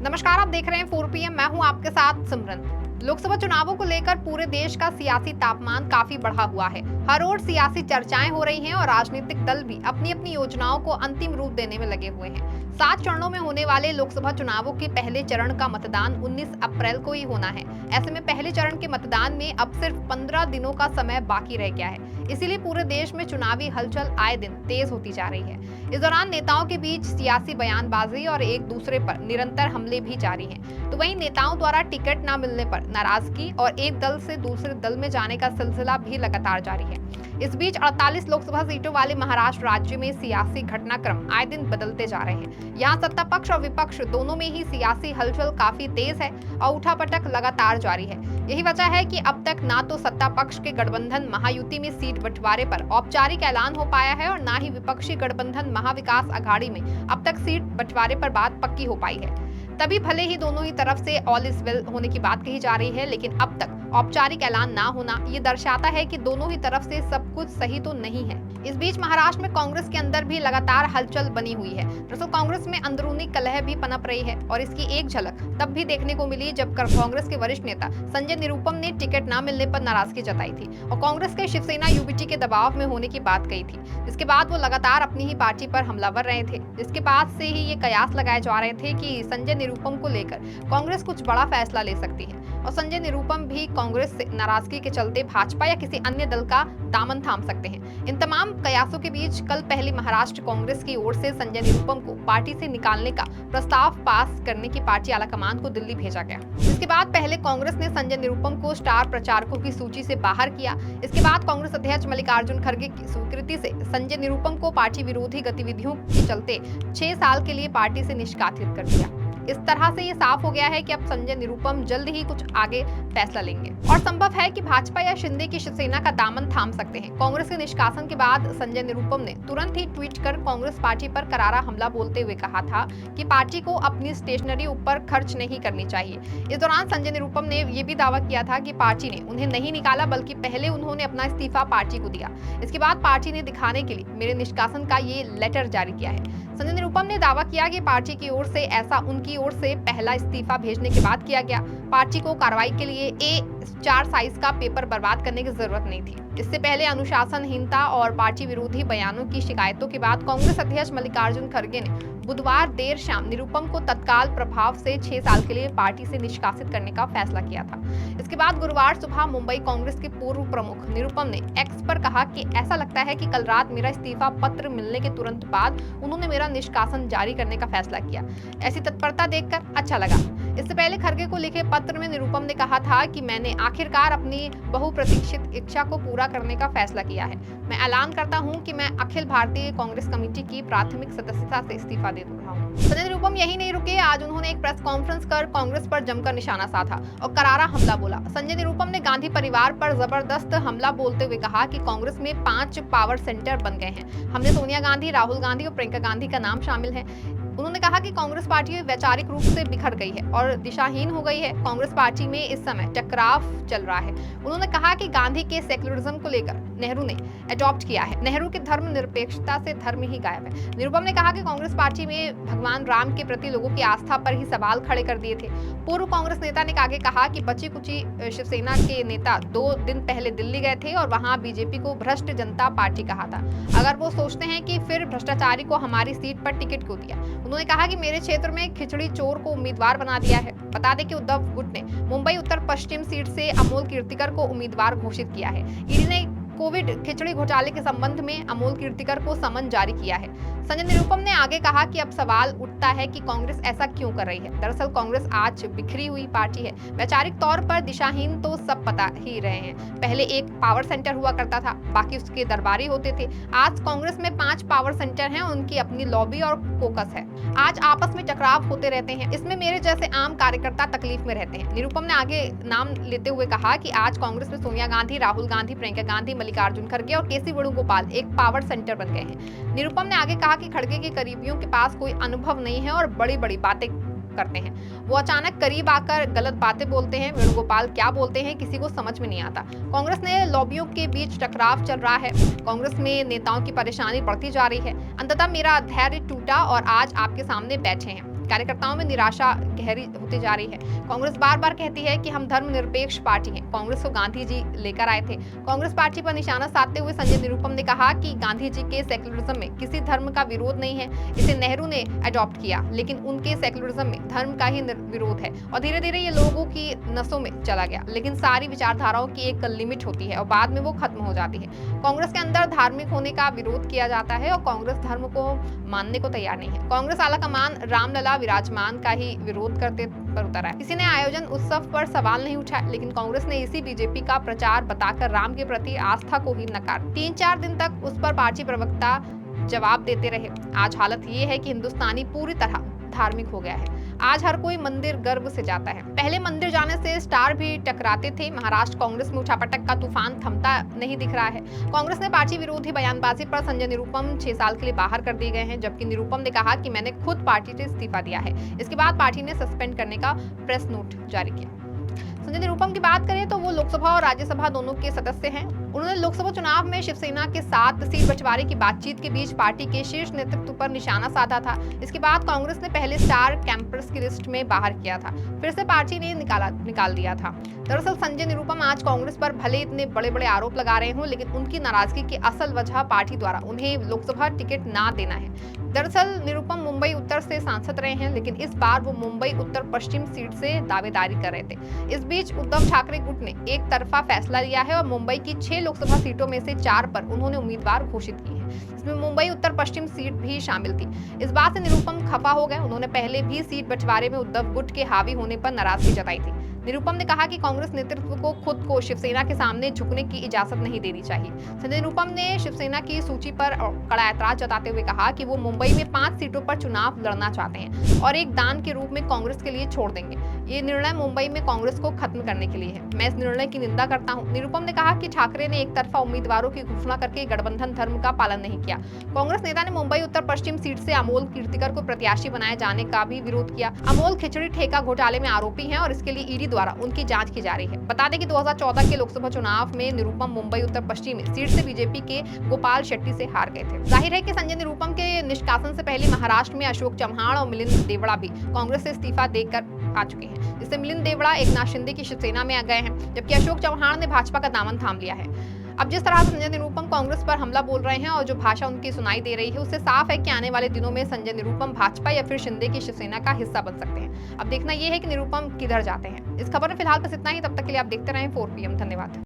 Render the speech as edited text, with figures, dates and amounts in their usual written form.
नमस्कार, आप देख रहे हैं 4 PM। मैं हूं आपके साथ सिमरन। लोकसभा चुनावों को लेकर पूरे देश का सियासी तापमान काफी बढ़ा हुआ है। हर ओर सियासी चर्चाएं हो रही हैं और राजनीतिक दल भी अपनी अपनी योजनाओं को अंतिम रूप देने में लगे हुए हैं। 7 चरणों में होने वाले लोकसभा चुनावों के पहले चरण का मतदान 19 अप्रैल को ही होना है। ऐसे में पहले चरण के मतदान में अब सिर्फ 15 दिनों का समय बाकी रह गया है। इसीलिए पूरे देश में चुनावी हलचल आए दिन तेज होती जा रही है। इस दौरान नेताओं के बीच सियासी बयानबाजी और एक दूसरे पर निरंतर हमले भी जारी हैं। तो वहीं नेताओं द्वारा टिकट न मिलने पर नाराजगी और एक दल से दूसरे दल में जाने का सिलसिला भी लगातार जारी है। इस बीच 48 लोकसभा सीटों वाले महाराष्ट्र राज्य में सियासी घटनाक्रम आए दिन बदलते जा रहे हैं। यहाँ सत्ता पक्ष और विपक्ष दोनों में ही सियासी हलचल काफी तेज है और उठापटक लगातार जारी है। यही वजह है कि अब तक ना तो सत्ता पक्ष के गठबंधन महायुति में सीट बंटवारे पर औपचारिक ऐलान हो पाया है और ना ही विपक्षी गठबंधन महाविकास अघाड़ी में अब तक सीट बंटवारे पर बात पक्की हो पाई है। तभी भले ही दोनों ही तरफ से ऑल इज वेल होने की बात कही जा रही है, लेकिन अब तक औपचारिक ऐलान ना होना ये दर्शाता है कि दोनों ही तरफ से सब कुछ सही तो नहीं है। इस बीच महाराष्ट्र में कांग्रेस के अंदर भी लगातार हलचल बनी हुई है। दरअसल कांग्रेस में अंदरूनी कलह भी पनप रही है और इसकी एक झलक तब भी देखने को मिली जब कांग्रेस के वरिष्ठ नेता संजय निरुपम ने टिकट न मिलने पर नाराजगी जताई थी और कांग्रेस के शिवसेना यूबीटी के दबाव में होने की बात कही थी। इसके बाद वो लगातार अपनी ही पार्टी पर हमलावर रहे थे। इसके बाद से ही ये कयास लगाए जा रहे थे कि संजय निरुपम को लेकर कांग्रेस कुछ बड़ा फैसला ले सकती है और संजय निरुपम भी कांग्रेस से नाराजगी के चलते भाजपा या किसी अन्य दल का दामन थाम सकते हैं। इन तमाम कयासों के बीच कल पहली महाराष्ट्र कांग्रेस की ओर से संजय निरुपम को पार्टी से निकालने का प्रस्ताव पास करने की पार्टी आलाकमान को दिल्ली भेजा गया। इसके बाद पहले कांग्रेस ने संजय निरुपम को स्टार प्रचारकों की सूची से बाहर किया। इसके बाद कांग्रेस अध्यक्ष मल्लिकार्जुन खड़गे की स्वीकृति से संजय निरुपम को पार्टी विरोधी गतिविधियों के चलते 6 साल के लिए पार्टी से निष्कासित कर दिया। इस तरह से ये साफ हो गया है कि अब संजय निरुपम जल्द ही कुछ आगे फैसला लेंगे और संभव है कि भाजपा या शिंदे की शिवसेना का दामन थाम सकते हैं। कांग्रेस के निष्कासन के बाद संजय निरुपम ने तुरंत ही ट्वीट कर कांग्रेस पार्टी पर करारा हमला बोलते हुए कहा था कि पार्टी को अपनी स्टेशनरी ऊपर खर्च नहीं करनी चाहिए। इस दौरान संजय निरुपम ने यह भी दावा किया था कि पार्टी ने उन्हें नहीं निकाला, बल्कि पहले उन्होंने अपना इस्तीफा पार्टी को दिया। इसके बाद पार्टी ने दिखाने के लिए मेरे निष्कासन का ये लेटर जारी किया है। संजय निरुपम ने दावा किया कि पार्टी की ओर से ऐसा उनकी ओर से पहला इस्तीफा भेजने के बाद किया गया। पार्टी को कार्रवाई के लिए A4 साइज का पेपर बर्बाद करने की जरूरत नहीं थी। इससे पहले अनुशासनहीनता और पार्टी विरोधी बयानों की शिकायतों के बाद कांग्रेस अध्यक्ष मल्लिकार्जुन खड़गे ने बुधवार देर शाम निरुपम को तत्काल प्रभाव से 6 साल के लिए पार्टी से निष्कासित करने का फैसला किया था। इसके बाद गुरुवार सुबह मुंबई कांग्रेस के पूर्व प्रमुख निरुपम ने एक्स पर कहा कि ऐसा लगता है कि कल रात मेरा इस्तीफा पत्र मिलने के तुरंत बाद उन्होंने मेरा निष्कासन जारी करने का फैसला किया। ऐसी तत्परता देखकर अच्छा लगा। इससे पहले खड़गे को लिखे पत्र में निरुपम ने कहा था कि मैंने आखिरकार अपनी बहुप्रतीक्षित इच्छा को पूरा करने का फैसला किया है। मैं ऐलान करता हूं कि मैं अखिल भारतीय कांग्रेस कमेटी की प्राथमिक सदस्यता से इस्तीफा दे रहा हूं। संजय निरुपम यही नहीं रुके, आज उन्होंने एक प्रेस कॉन्फ्रेंस कर कांग्रेस पर जमकर निशाना साधा और करारा हमला बोला। संजय निरुपम ने गांधी परिवार पर जबरदस्त हमला बोलते हुए कहा कि कांग्रेस में 5 पावर सेंटर बन गए हैं। हमने सोनिया गांधी, राहुल गांधी और प्रियंका गांधी का नाम शामिल है। उन्होंने कहा कि कांग्रेस पार्टी वैचारिक रूप से बिखर गई है और दिशाहीन हो गई है। कांग्रेस पार्टी में इस समय टकराव चल रहा है। उन्होंने कहा कि गांधी के सेक्युलरिज्म को लेकर नेहरू ने अडॉप्ट किया है। नेहरू के धर्मनिरपेक्षता से धर्म ही गायब है। निरुपम ने कहा कि कांग्रेस पार्टी में भगवान राम के प्रति लोगों की आस्था पर ही सवाल खड़े कर दिए थे। पूर्व कांग्रेस नेता ने आगे कहा कि बची कुची शिवसेना के नेता 2 दिन पहले दिल्ली गए थे और वहां बीजेपी को भ्रष्ट जनता पार्टी कहा था। अगर वो सोचते हैं कि फिर भ्रष्टाचारी को हमारी सीट पर टिकट क्यों दिया। उन्होंने कहा कि मेरे क्षेत्र में खिचड़ी चोर को उम्मीदवार बना दिया है। बता दें कि उद्धव गुट ने मुंबई उत्तर पश्चिम सीट से अमोल कीर्तिकर को उम्मीदवार घोषित किया है। ईडी ने कोविड खिचड़ी घोटाले के संबंध में अमोल कीर्तिकर को समन जारी किया है। संजय निरुपम ने आगे कहा कि अब सवाल उठता है कि कांग्रेस ऐसा क्यों कर रही है। दरअसल कांग्रेस आज बिखरी हुई पार्टी है। वैचारिक तौर पर दिशाहीन तो सब पता ही रहे हैं। पहले एक पावर सेंटर हुआ करता था, बाकी उसके दरबारी होते थे। आज कांग्रेस में 5 पावर सेंटर हैं, उनकी अपनी लॉबी और कोकस है। आज आपस में टकराव होते रहते हैं। इसमें मेरे जैसे आम कार्यकर्ता तकलीफ में रहते हैं। निरुपम ने आगे नाम लेते हुए कहा कि आज कांग्रेस में सोनिया गांधी, राहुल गांधी, प्रियंका गांधी, मल्लिकार्जुन खड़गे और केसी वेणुगोपाल एक पावर सेंटर बन गए हैं। निरुपम ने आगे कहा कि खड़गे के करीबियों के पास कोई अनुभव नहीं है और बड़ी बड़ी बातें करते हैं। वो अचानक करीब आकर गलत बातें बोलते हैं। वेणुगोपाल क्या बोलते हैं किसी को समझ में नहीं आता। कांग्रेस ने लॉबियों के बीच टकराव चल रहा है। कांग्रेस में नेताओं की परेशानी बढ़ती जा रही है। अंततः मेरा धैर्य टूटा और आज आपके सामने बैठे हैं। कार्यकर्ताओं में निराशा गहरी होती जा रही है। कांग्रेस बार बार कहती है कि हम धर्मनिरपेक्ष पार्टी हैं। कांग्रेस को गांधी जी लेकर आए थे। कांग्रेस पार्टी पर निशाना साधते हुए संजय निरुपम ने कहा कि गांधी जी के सेक्युलरिज्म में किसी धर्म का विरोध नहीं है, इसे नेहरू ने अडॉप्ट किया, लेकिन उनके सेक्युलरिज्म में धर्म का ही विरोध है और धीरे धीरे ये लोगों की नसों में चला गया। लेकिन सारी विचारधाराओं की एक लिमिट होती है और बाद में वो खत्म हो जाती है। कांग्रेस के अंदर धार्मिक होने का विरोध किया जाता है और कांग्रेस धर्म को मानने को तैयार नहीं है। कांग्रेस आलाकमान रामलला विराजमान का ही विरोध करते पर उतर है। किसी ने आयोजन उत्सव पर सवाल नहीं उठाया, लेकिन कांग्रेस ने इसी बीजेपी का प्रचार बताकर राम के प्रति आस्था को ही नकार। 3-4 दिन तक उस पर पार्टी प्रवक्ता जवाब देते रहे। आज हालत ये है कि हिंदुस्तानी पूरी तरह धार्मिक हो गया है। आज हर कोई मंदिर गर्व से जाता है। पहले मंदिर जाने से स्टार भी टकराते थे। महाराष्ट्र कांग्रेस में उठापटक का तूफान थमता नहीं दिख रहा है। कांग्रेस ने पार्टी विरोधी बयानबाजी पर संजय निरुपम 6 साल के लिए बाहर कर दिए गए हैं, जबकि निरुपम ने कहा कि मैंने खुद पार्टी से इस्तीफा दिया है। इसके बाद पार्टी ने सस्पेंड करने का प्रेस नोट जारी किया। संजय निरुपम की बात करें तो वो लोकसभा और राज्यसभा दोनों के सदस्य हैं। उन्होंने लोकसभा चुनाव में शिवसेना के साथ सीट बंटवारे की बातचीत के बीच पार्टी के शीर्ष नेतृत्व पर निशाना साधा था। इसके बाद कांग्रेस ने पहले स्टार कैंपर्स की लिस्ट में बाहर किया था, फिर से पार्टी ने निकाल दिया था। दरअसल संजय निरुपम आज कांग्रेस पर भले इतने बड़े बड़े आरोप लगा रहे हों, लेकिन उनकी नाराजगी की असल वजह पार्टी द्वारा उन्हें लोकसभा टिकट ना देना है। दरअसल निरुपम मुंबई उत्तर से सांसद रहे हैं, लेकिन इस बार वो मुंबई उत्तर पश्चिम सीट से दावेदारी कर रहे थे। इस बीच उद्धव ठाकरे गुट ने एक तरफा फैसला लिया है और मुंबई की 6 लोकसभा सीटों में से 4 पर उन्होंने उम्मीदवार घोषित की है। इसमें मुंबई उत्तर पश्चिम सीट भी शामिल थी। इस बात से निरुपम खफा हो गए। उन्होंने पहले भी सीट बंटवारे में उद्धव गुट के हावी होने पर नाराजगी जताई थी। निरुपम ने कहा कि कांग्रेस नेतृत्व को खुद को शिवसेना के सामने झुकने की इजाजत नहीं देनी चाहिए। संजय निरुपम ने शिवसेना की सूची पर कड़ा ऐतराज जताते हुए कहा कि वो मुंबई में 5 सीटों पर चुनाव लड़ना चाहते हैं और एक दान के रूप में कांग्रेस के लिए छोड़ देंगे। ये निर्णय मुंबई में कांग्रेस को खत्म करने के लिए है। मैं इस निर्णय की निंदा करता हूँ। निरुपम ने कहा कि ठाकरे ने एक तरफा उम्मीदवारों की घोषणा करके गठबंधन धर्म का पालन नहीं किया। कांग्रेस नेता ने मुंबई उत्तर पश्चिम सीट से अमोल कीर्तिकर को प्रत्याशी बनाए जाने का भी विरोध किया। अमोल खिचड़ी ठेका घोटाले में आरोपी हैं और इसके लिए ईडी द्वारा उनकी जांच की जा रही है। बता दें कि 2014 के लोकसभा चुनाव में निरुपम मुंबई उत्तर पश्चिम सीट से बीजेपी के गोपाल शेट्टी से हार गए थे। जाहिर है कि संजय निरुपम के निष्कासन से पहले महाराष्ट्र में अशोक चव्हाण और मिलिंद देवड़ा भी कांग्रेस से इस्तीफा देकर आ चुके हैं, जिससे मिलिंद देवड़ा एकनाथ शिंदे की शिवसेना में आ गए हैं, जबकि अशोक चव्हाण ने भाजपा का दामन थाम लिया है। अब जिस तरह से संजय निरुपम कांग्रेस पर हमला बोल रहे हैं और जो भाषा उनकी सुनाई दे रही है, उससे साफ है कि आने वाले दिनों में संजय निरुपम भाजपा या फिर शिंदे की शिवसेना का हिस्सा बन सकते हैं। अब देखना यह है कि निरुपम किधर जाते हैं। इस खबर में फिलहाल बस इतना ही। तब तक के लिए आप देखते रहें 4PM। धन्यवाद।